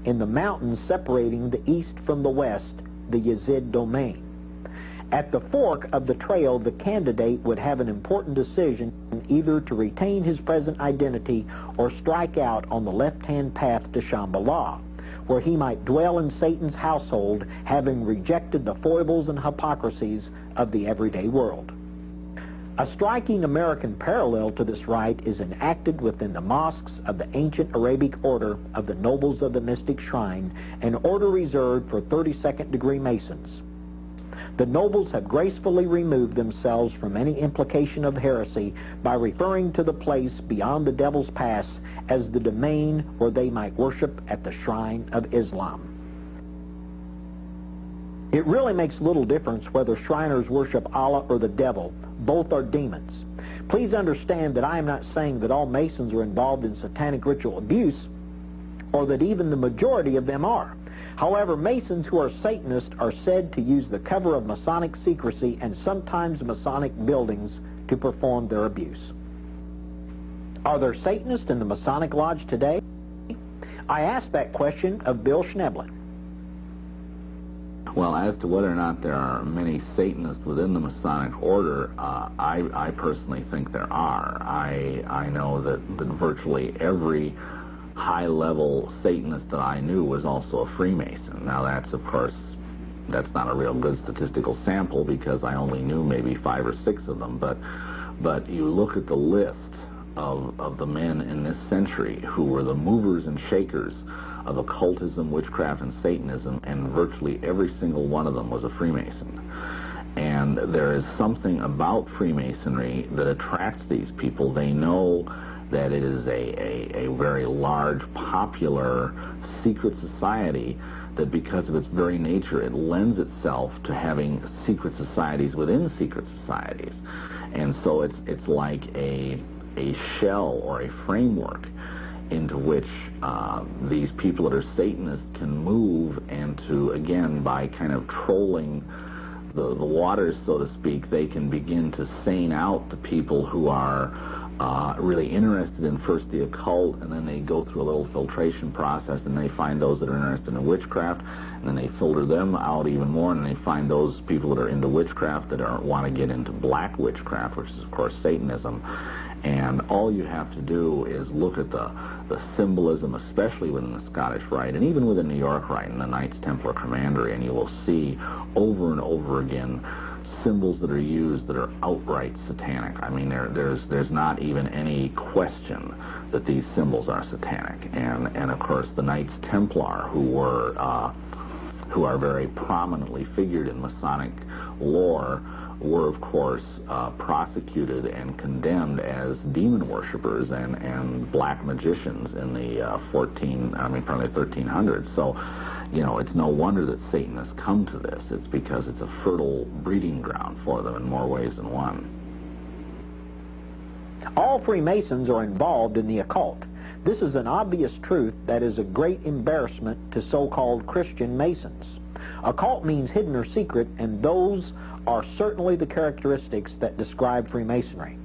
in the mountains separating the east from the west, the Yazid domain. At the fork of the trail, the candidate would have an important decision, either to retain his present identity or strike out on the left-hand path to Shambhala, where he might dwell in Satan's household, having rejected the foibles and hypocrisies of the everyday world. A striking American parallel to this rite is enacted within the mosques of the ancient Arabic order of the Nobles of the Mystic Shrine, an order reserved for 32nd degree Masons. The nobles have gracefully removed themselves from any implication of heresy by referring to the place beyond the Devil's Pass as the domain where they might worship at the shrine of Islam. It really makes little difference whether Shriners worship Allah or the devil. Both are demons. Please understand that I am not saying that all Masons are involved in satanic ritual abuse, or that even the majority of them are. However, Masons who are Satanists are said to use the cover of Masonic secrecy and sometimes Masonic buildings to perform their abuse. Are there Satanists in the Masonic Lodge today? I asked that question of Bill Schnoebelen. Well, as to whether or not there are many Satanists within the Masonic order, I personally think there are. I know that virtually every high-level Satanist that I knew was also a Freemason. Now, that's, of course, that's not a real good statistical sample because I only knew maybe 5 or 6 of them, but you look at the list of the men in this century who were the movers and shakers of occultism, witchcraft, and Satanism, and virtually every single one of them was a Freemason. And there is something about Freemasonry that attracts these people. They know that it is a very large, popular, secret society that because of its very nature, it lends itself to having secret societies within secret societies. And so it's like a shell or a framework into which these people that are Satanists can move, and to, again, by kind of trolling the waters, so to speak, they can begin to seine out the people who are really interested in first the occult, and then they go through a little filtration process, and they find those that are interested in witchcraft, and then they filter them out even more, and they find those people that are into witchcraft that want to get into black witchcraft, which is, of course, Satanism. And all you have to do is look at the symbolism, especially within the Scottish Rite, and even within New York Rite and the Knights Templar Commandery, and you will see over and over again symbols that are used that are outright satanic. I mean, there's not even any question that these symbols are satanic. And of course, the Knights Templar, who are very prominently figured in Masonic lore, were, of course, prosecuted and condemned as demon worshippers and black magicians in the 1300s. So, you know, it's no wonder that Satanists come to this. It's because it's a fertile breeding ground for them in more ways than one. All Freemasons are involved in the occult. This is an obvious truth that is a great embarrassment to so-called Christian Masons. Occult means hidden or secret, and those are certainly the characteristics that describe Freemasonry.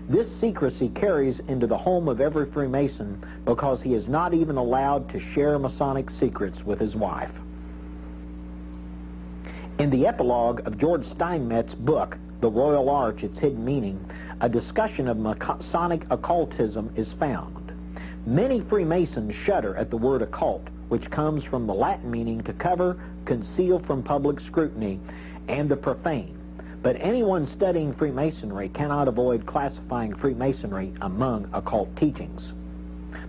This secrecy carries into the home of every Freemason because he is not even allowed to share Masonic secrets with his wife. In the epilogue of George Steinmetz's book, The Royal Arch, Its Hidden Meaning, a discussion of Masonic occultism is found. Many Freemasons shudder at the word occult, which comes from the Latin meaning to cover, conceal from public scrutiny, and the profane. But anyone studying Freemasonry cannot avoid classifying Freemasonry among occult teachings.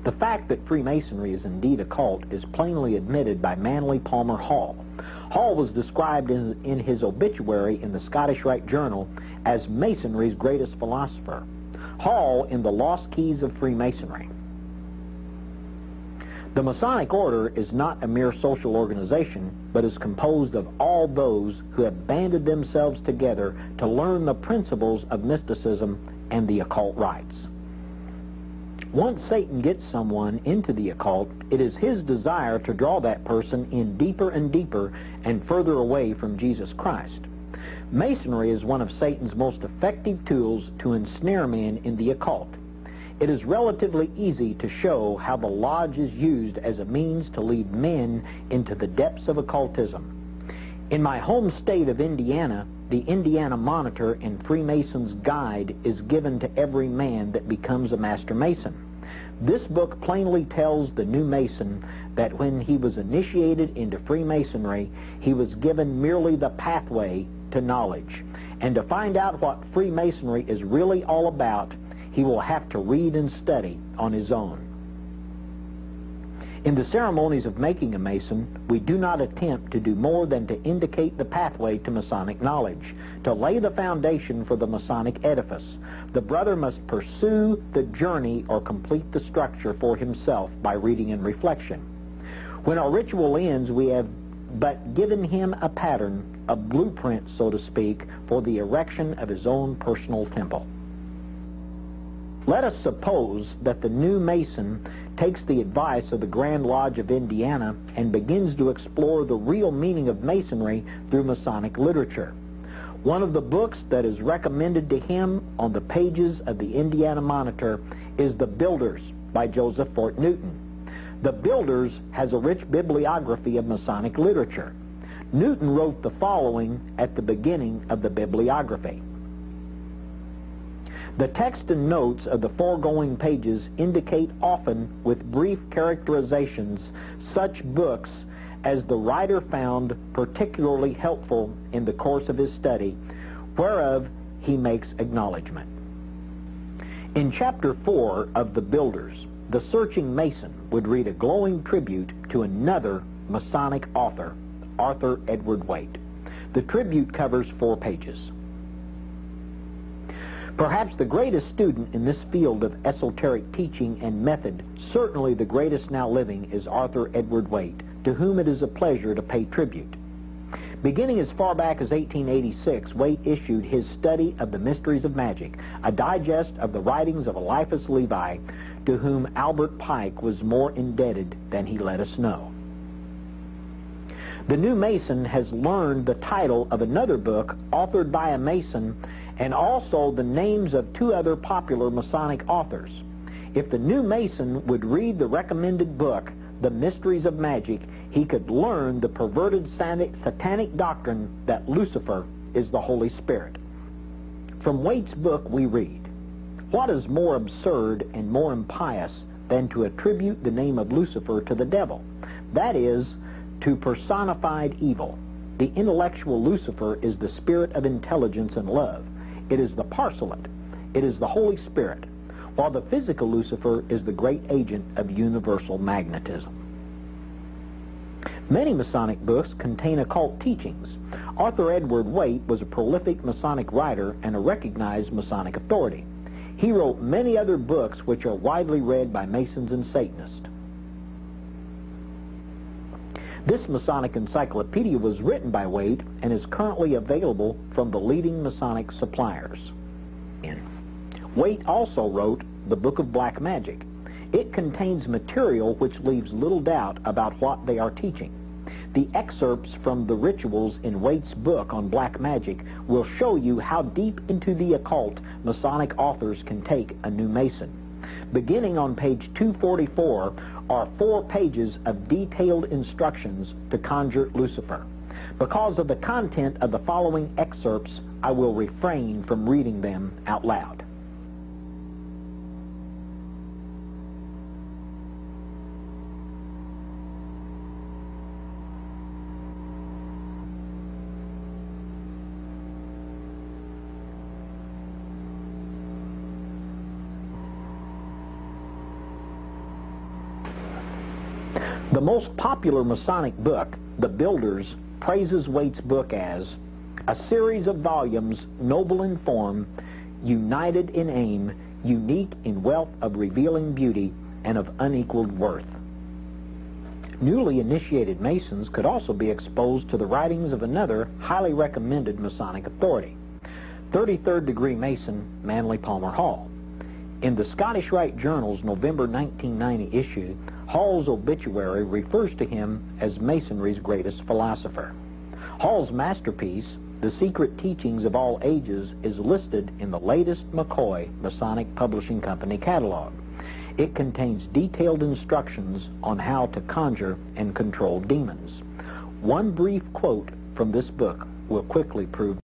The fact that Freemasonry is indeed occult is plainly admitted by Manly Palmer Hall. Hall was described in his obituary in the Scottish Rite Journal as Masonry's greatest philosopher. Hall in The Lost Keys of Freemasonry. The Masonic Order is not a mere social organization, but is composed of all those who have banded themselves together to learn the principles of mysticism and the occult rites. Once Satan gets someone into the occult, it is his desire to draw that person in deeper and deeper and further away from Jesus Christ. Masonry is one of Satan's most effective tools to ensnare men in the occult. It is relatively easy to show how the lodge is used as a means to lead men into the depths of occultism. In my home state of Indiana, the Indiana Monitor and Freemason's Guide is given to every man that becomes a Master Mason. This book plainly tells the new Mason that when he was initiated into Freemasonry, he was given merely the pathway to knowledge. And to find out what Freemasonry is really all about, he will have to read and study on his own. In the ceremonies of making a Mason, we do not attempt to do more than to indicate the pathway to Masonic knowledge, to lay the foundation for the Masonic edifice. The brother must pursue the journey or complete the structure for himself by reading and reflection. When our ritual ends, we have but given him a pattern, a blueprint, so to speak, for the erection of his own personal temple. Let us suppose that the new Mason takes the advice of the Grand Lodge of Indiana and begins to explore the real meaning of Masonry through Masonic literature. One of the books that is recommended to him on the pages of the Indiana Monitor is The Builders by Joseph Fort Newton. The Builders has a rich bibliography of Masonic literature. Newton wrote the following at the beginning of the bibliography. The text and notes of the foregoing pages indicate often with brief characterizations such books as the writer found particularly helpful in the course of his study, whereof he makes acknowledgment. In Chapter 4 of The Builders, the searching Mason would read a glowing tribute to another Masonic author, Arthur Edward Waite. The tribute covers 4 pages. Perhaps the greatest student in this field of esoteric teaching and method, certainly the greatest now living, is Arthur Edward Waite, to whom it is a pleasure to pay tribute. Beginning as far back as 1886, Waite issued his Study of the Mysteries of Magic, a digest of the writings of Eliphas Levi, to whom Albert Pike was more indebted than he let us know. The new Mason has learned the title of another book authored by a Mason and also the names of 2 other popular Masonic authors. If the new Mason would read the recommended book, The Mysteries of Magic, he could learn the perverted satanic doctrine that Lucifer is the Holy Spirit. From Waite's book we read, "What is more absurd and more impious than to attribute the name of Lucifer to the devil? That is, to personified evil. The intellectual Lucifer is the spirit of intelligence and love. It is the parcelet. It is the Holy Spirit, while the physical Lucifer is the great agent of universal magnetism." Many Masonic books contain occult teachings. Arthur Edward Waite was a prolific Masonic writer and a recognized Masonic authority. He wrote many other books which are widely read by Masons and Satanists. This Masonic encyclopedia was written by Waite and is currently available from the leading Masonic suppliers. Waite also wrote the Book of Black Magic. It contains material which leaves little doubt about what they are teaching. The excerpts from the rituals in Waite's book on black magic will show you how deep into the occult Masonic authors can take a new Mason. Beginning on page 244 are 4 pages of detailed instructions to conjure Lucifer. Because of the content of the following excerpts, I will refrain from reading them out loud. The most popular Masonic book, The Builders, praises Waite's book as a series of volumes noble in form, united in aim, unique in wealth of revealing beauty, and of unequaled worth. Newly initiated Masons could also be exposed to the writings of another highly recommended Masonic authority, 33rd degree Mason Manly Palmer Hall. In the Scottish Rite Journal's November 1990 issue, Hall's obituary refers to him as Masonry's greatest philosopher. Hall's masterpiece, The Secret Teachings of All Ages is listed in the latest McCoy Masonic Publishing Company catalog. It contains detailed instructions on how to conjure and control demons. One brief quote from this book will quickly prove